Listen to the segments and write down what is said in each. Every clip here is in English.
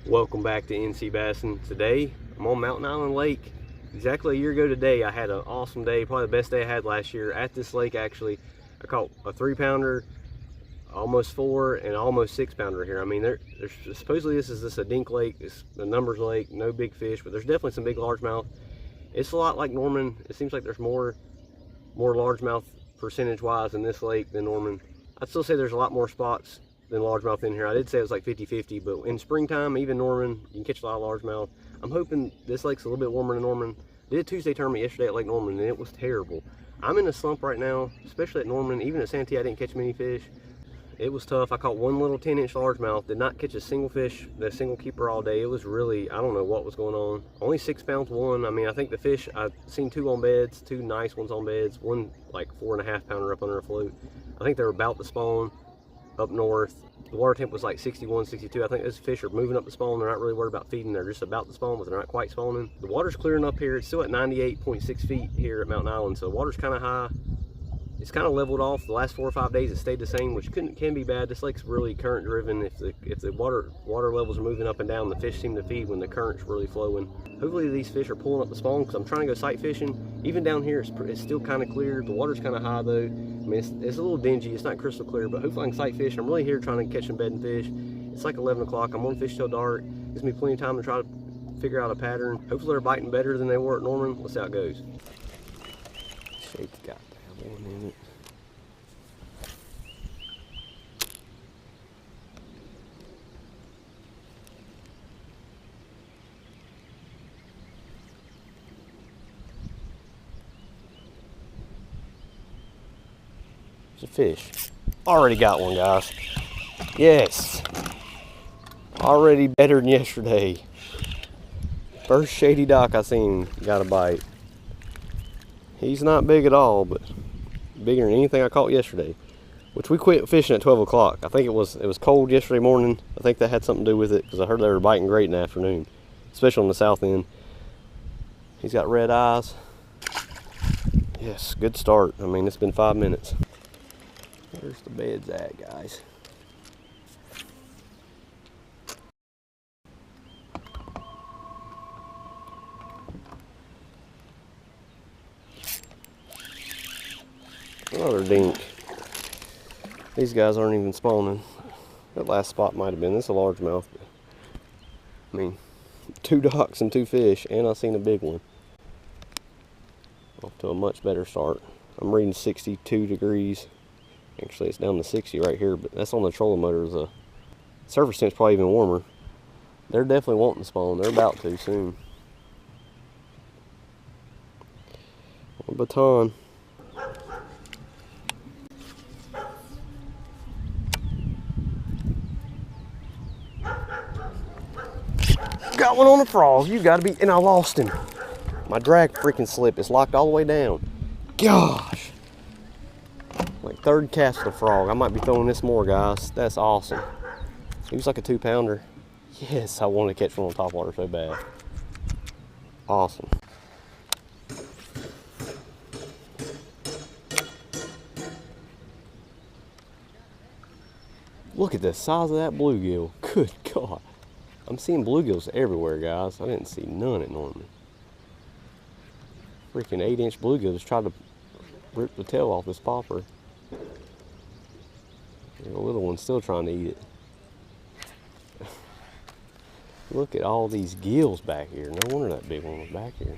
Welcome back to NC Bassing. Today I'm on Mtn Island Lake. Exactly a year ago today I had an awesome day, probably the best day I had last year at this lake. Actually, I caught a 3-pounder, almost 4, and almost 6-pounder here. I mean, there's supposedly this is a dink lake, it's a numbers lake, no big fish, but there's definitely some big largemouth. It's a lot like Norman. It seems like there's more largemouth percentage wise in this lake than Norman. I'd still say there's a lot more spots than largemouth in here. I did say it was like 50-50, but in springtime, even Norman, you can catch a lot of largemouth. I'm hoping this lake's a little bit warmer than Norman. I did a Tuesday tournament yesterday at Lake Norman, and it was terrible. I'm in a slump right now, especially at Norman. Even at Santee, I didn't catch many fish. It was tough. I caught one little 10-inch largemouth, did not catch a single fish, a single keeper all day. It was really, I don't know what was going on. Only 6 pounds won. I mean, I think the fish, I've seen 2 on beds, 2 nice ones on beds, one like 4.5-pounder up under a float. I think they're about to spawn up north. The water temp was like 61, 62. I think those fish are moving up the spawn. They're not really worried about feeding. They're just about to spawn, but they're not quite spawning. The water's clearing up here. It's still at 98.6 feet here at Mtn Island, so the water's kind of high. It's kind of leveled off. The last 4 or 5 days it stayed the same, which can be bad. This lake's really current driven. If the water levels are moving up and down, the fish seem to feed when the current's really flowing. Hopefully these fish are pulling up the spawn, because I'm trying to go sight fishing. Even down here it's still kind of clear. The water's kind of high though. I mean, it's a little dingy. It's not crystal clear, but hopefully I can sight fish. I'm really here trying to catch some bedding fish. It's like 11 o'clock. I'm on fish till dark. Gives me plenty of time to try to figure out a pattern. Hopefully they're biting better than they were at Norman. Let's see how it goes. Shake's got one in it. It's a fish. Already got one, guys. Yes. Already better than yesterday. First shady dock I seen got a bite. He's not big at all, but bigger than anything I caught yesterday. Which we quit fishing at 12 o'clock. I think it was cold yesterday morning. I think that had something to do with it, because I heard they were biting great in the afternoon, especially on the south end. He's got red eyes. Yes, good start. I mean, it's been 5 minutes. Where's the beds at, guys? Another dink. These guys aren't even spawning. That last spot might have been. This is a largemouth. I mean, 2 docks and 2 fish, and I seen a big one. Off to a much better start. I'm reading 62 degrees. Actually, it's down to 60 right here, but that's on the trolling motor. The surface temp's probably even warmer. They're definitely wanting to spawn. They're about to soon. A baton. Got one on a frog. You gotta be, and I lost him. My drag freaking slip is locked all the way down. Gosh. Like 3rd cast of frog. I might be throwing this more, guys. That's awesome. He was like a 2-pounder. Yes, I want to catch one on top water so bad. Awesome. Look at the size of that bluegill. Good God. I'm seeing bluegills everywhere, guys. I didn't see none at Norman. Freaking 8-inch bluegill just tried to rip the tail off this popper. The little one's still trying to eat it. Look at all these gills back here. No wonder that big one was back here.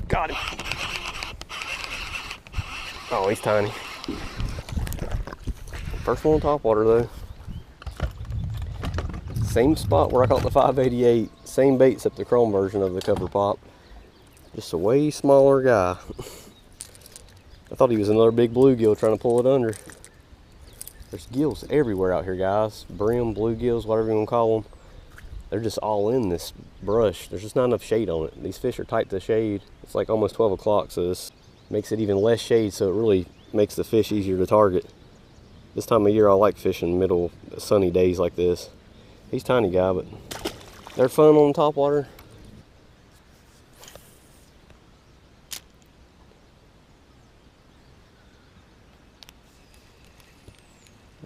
Got him. Oh, he's tiny. First one on top water though. Same spot where I caught the 588. Same bait except the chrome version of the cover pop. Just a way smaller guy. I thought he was another big bluegill trying to pull it under. There's gills everywhere out here, guys. Brim, bluegills, whatever you want to call them. They're just all in this brush. There's just not enough shade on it. These fish are tight to shade. It's like almost 12 o'clock, so this makes it even less shade, so it really makes the fish easier to target. This time of year I like fishing middle sunny days like this. He's a tiny guy, but They're fun on top water.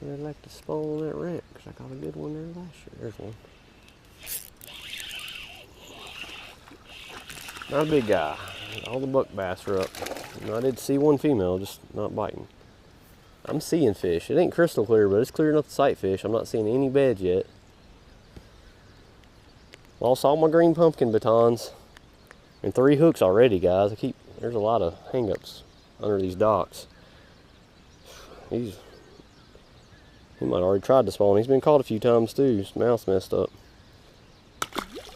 I'd like to spawn on that wreck because I caught a good one there last year. There's one. Not a big guy. All the buck bass are up. I did see one female, just not biting. I'm seeing fish. It ain't crystal clear, but it's clear enough to sight fish. I'm not seeing any beds yet. Lost all my green pumpkin batons. And 3 hooks already, guys. There's a lot of hang-ups under these docks. He might have already tried to spawn. He's been caught a few times too. His mouth's messed up.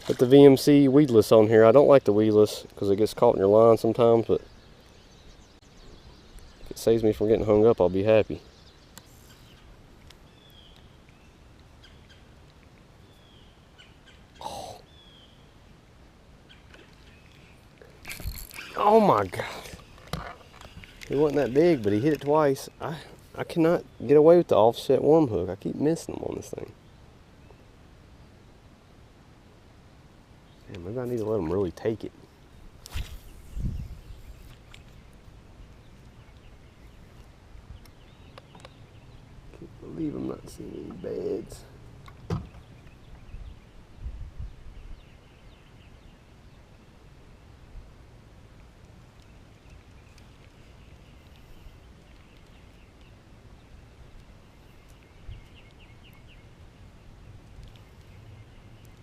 Put the VMC weedless on here. I don't like the weedless because it gets caught in your line sometimes, but if it saves me from getting hung up, I'll be happy. Oh my God. It wasn't that big, but he hit it twice. I cannot get away with the offset worm hook. I keep missing them on this thing. Man, maybe I need to let him really take it. Can't believe I'm not seeing any beds.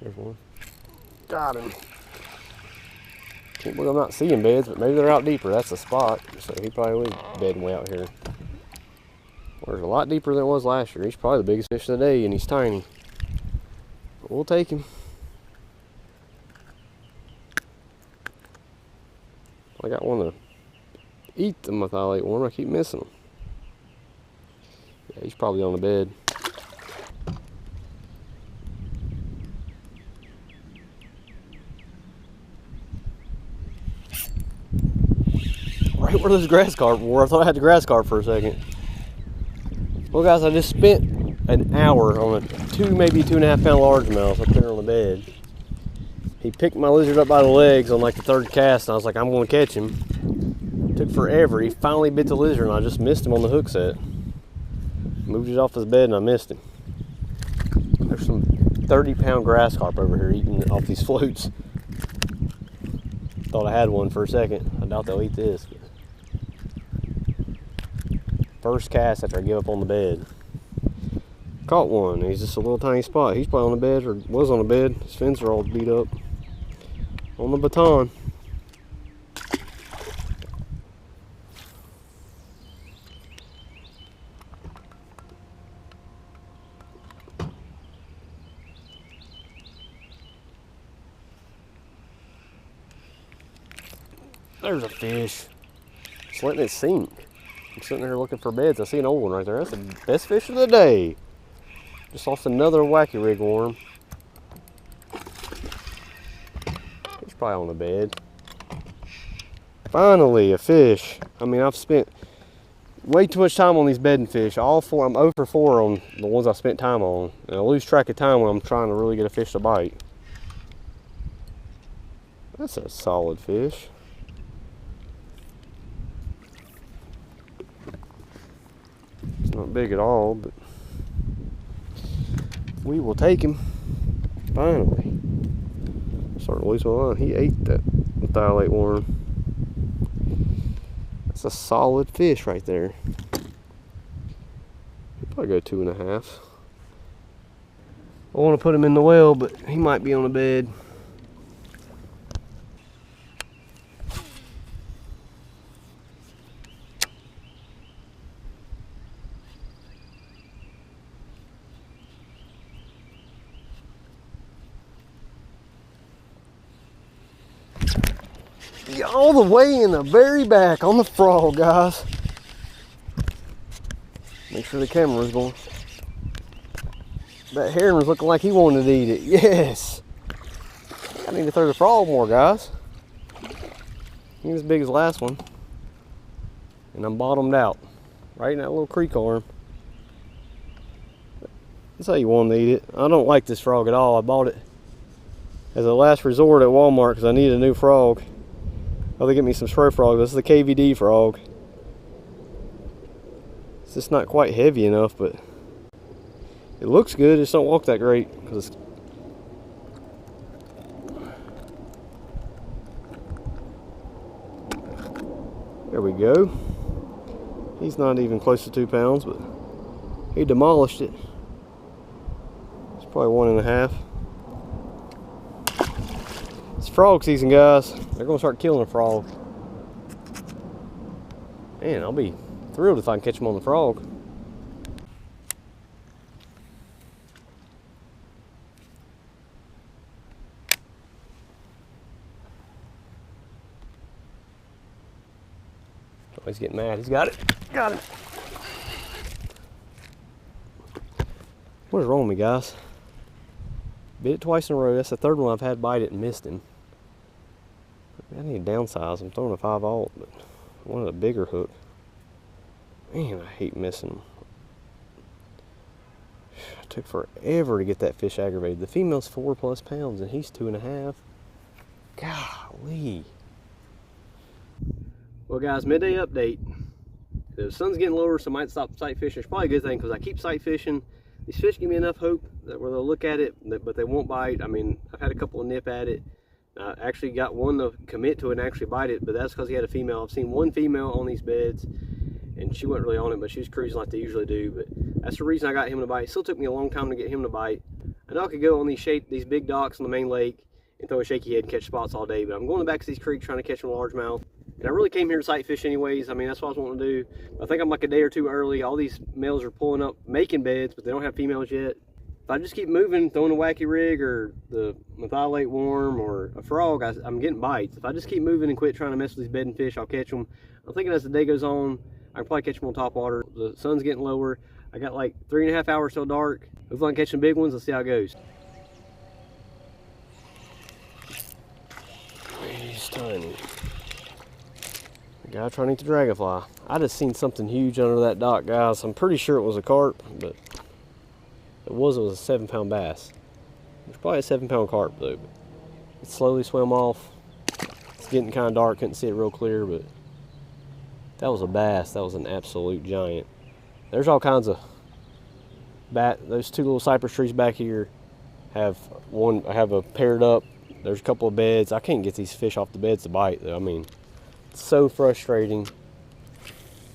There's one. Got him. Can't believe I'm not seeing beds, but maybe they're out deeper. That's the spot. So he probably was bedding way out here. Well, there's a lot deeper than it was last year. He's probably the biggest fish of the day, and he's tiny. But we'll take him. I got one to eat the methylate worm. I keep missing him. Yeah, he's probably on the bed. Right where those grass carp were. I thought I had the grass carp for a second. Well, guys, I just spent an hour on a maybe 2.5 pound largemouth up there on the bed. He picked my lizard up by the legs on like the 3rd cast, and I was like, I'm going to catch him. It took forever. He finally bit the lizard, and I just missed him on the hook set. Moved it off his bed, and I missed him. There's some 30-pound grass carp over here eating off these floats. Thought I had one for a second. I doubt they'll eat this. But first cast after I give up on the bed. Caught one. He's just a little tiny spot. He's probably on the bed, or was on the bed. His fins are all beat up. On the baton. There's a fish. Just letting it sink. I'm sitting there looking for beds. I see an old one right there. That's the best fish of the day. Just lost another wacky rig worm. He's probably on the bed. Finally, a fish. I mean, I've spent way too much time on these bedding fish. All 4, I'm 0 for 4 on the ones I spent time on. And I lose track of time when I'm trying to really get a fish to bite. That's a solid fish. It's not big at all, but we will take him. Finally. Starting to lose my line. He ate that methylate worm. That's a solid fish right there. He'll probably go 2.5. I want to put him in the well, but he might be on the bed. All the way in the very back on the frog, guys. Make sure the camera's going. That heron was looking like he wanted to eat it. Yes. I need to throw the frog more, guys. He was as big as the last one. And I'm bottomed out. Right in that little creek arm. That's how you want to eat it. I don't like this frog at all. I bought it as a last resort at Walmart because I need a new frog. Oh, they get me some spray frogs. This is the KVD frog. It's just not quite heavy enough, but it looks good. It just don't walk that great because it's... There we go. He's not even close to 2 pounds, but he demolished it. It's probably 1.5. It's frog season, guys. They're gonna start killing a frog. Man, I'll be thrilled if I can catch them on the frog. Oh, he's getting mad. He's got it. Got it. What is wrong with me, guys? Bit it twice in a row. That's the third one I've had bite it and missed him. I need to downsize. I'm throwing a 5/0, but I wanted a bigger hook. Man, I hate missing them. It took forever to get that fish aggravated. The female's 4+ pounds and he's 2.5. Golly. Well, guys, midday update. The sun's getting lower, so I might stop sight fishing. It's probably a good thing because I keep sight fishing. These fish give me enough hope that where they'll look at it, but they won't bite. I mean, I've had a couple of nip at it. I actually got one to commit to it and actually bite it, but that's because he had a female. I've seen one female on these beds, and she wasn't really on it, but she was cruising like they usually do. But that's the reason I got him to bite. It still took me a long time to get him to bite. I know I could go on these big docks on the main lake and throw a shaky head and catch spots all day, but I'm going to back to these creeks trying to catch them largemouth. And I really came here to sight fish anyways. I mean, that's what I was wanting to do. I think I'm like a day or two early. All these males are pulling up, making beds, but they don't have females yet. If I just keep moving, throwing a wacky rig or the methylate worm or a frog, I'm getting bites. If I just keep moving and quit trying to mess with these bedding fish, I'll catch them. I'm thinking as the day goes on, I can probably catch them on top water. The sun's getting lower. I got like 3.5 hours till dark. Hopefully I can catch some big ones. Let's see how it goes. He's tiny. Guy trying to eat the dragonfly. I just seen something huge under that dock, guys. I'm pretty sure it was a carp, but it was a 7-pound bass. It was probably a 7-pound carp though. But it slowly swam off. It's getting kind of dark, couldn't see it real clear, but that was a bass. That was an absolute giant. There's all kinds of those two little cypress trees back here have one. I have a paired up. There's a couple of beds. I can't get these fish off the beds to bite though. I mean, it's so frustrating.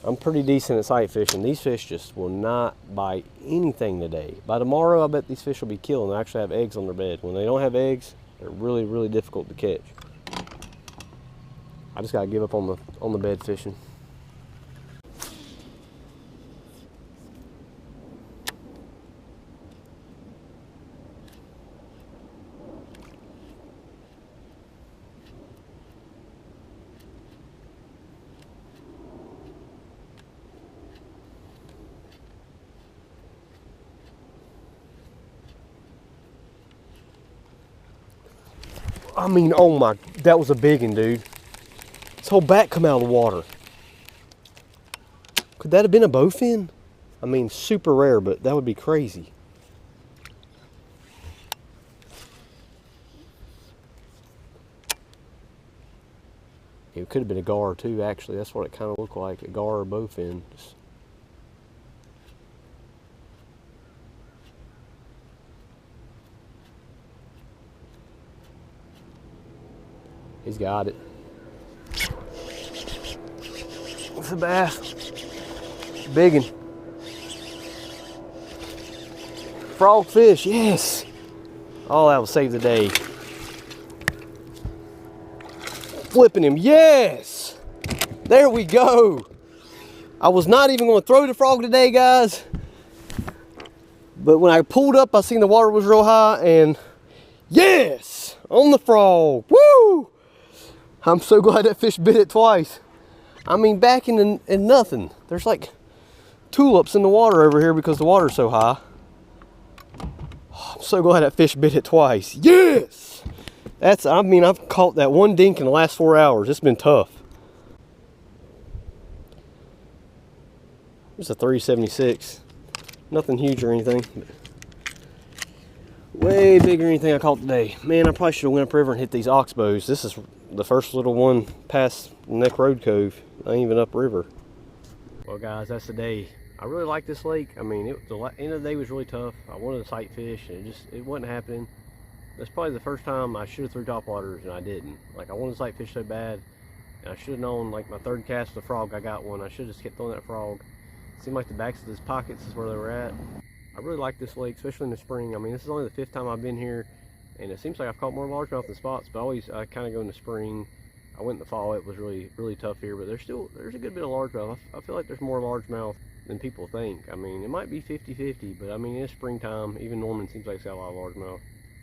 I'm pretty decent at sight fishing. These fish just will not bite anything today. By tomorrow, I bet these fish will be killed and actually have eggs on their bed. When they don't have eggs, they're really, really difficult to catch. I just gotta give up on the bed fishing. I mean, oh my, that was a big one, dude. His whole back come out of the water. Could that have been a bowfin? I mean, super rare, but that would be crazy. It could have been a gar too, actually. That's what it kind of looked like, a gar or bowfin. He's got it. What's the bass? Big one. Frogfish, yes. Oh, that will save the day. Flipping him, yes. There we go. I was not even going to throw the frog today, guys. But when I pulled up, I seen the water was real high, and yes, on the frog. Woo! I'm so glad that fish bit it twice. I mean, back in nothing. There's like tulips in the water over here because the water's so high. I'm so glad that fish bit it twice. Yes! I mean, I've caught that one dink in the last 4 hours. It's been tough. It's a 376. Nothing huge or anything. Way bigger than anything I caught today. Man, I probably should have went upriver and hit these oxbows. This is the first little one past Neck Road Cove. I ain't even upriver. Well guys, that's the day. I really like this lake. I mean, the end of the day was really tough. I wanted to sight fish and it wasn't happening. That's probably the first time I should have threw topwaters and I didn't. Like, I wanted to sight fish so bad, and I should have known, like, my third cast with the frog, I got one. I should have just kept throwing that frog. It seemed like the backs of his pockets is where they were at. I really like this lake, especially in the spring. I mean, this is only the 5th time I've been here, and it seems like I've caught more largemouth than spots, but I kind of go in the spring. I went in the fall. It was really, really tough here, but there's a good bit of largemouth. I feel like there's more largemouth than people think. I mean, it might be 50-50, but I mean, it's springtime. Even Norman seems like it's got a lot of largemouth.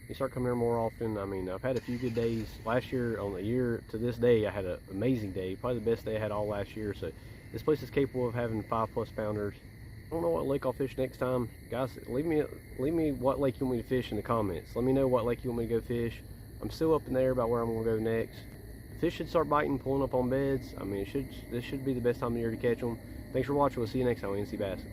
You start coming here more often. I mean, I've had a few good days. Last year, on the year to this day, I had an amazing day. Probably the best day I had all last year. So this place is capable of having 5+ pounders. I don't know what lake I'll fish next time. Guys, leave me what lake you want me to fish in the comments. Let me know what lake you want me to go fish. I'm still up in the air about where I'm gonna go next. Fish should start biting, pulling up on beds. I mean, this should be the best time of year to catch them. Thanks for watching. We'll see you next time on NC Bassing.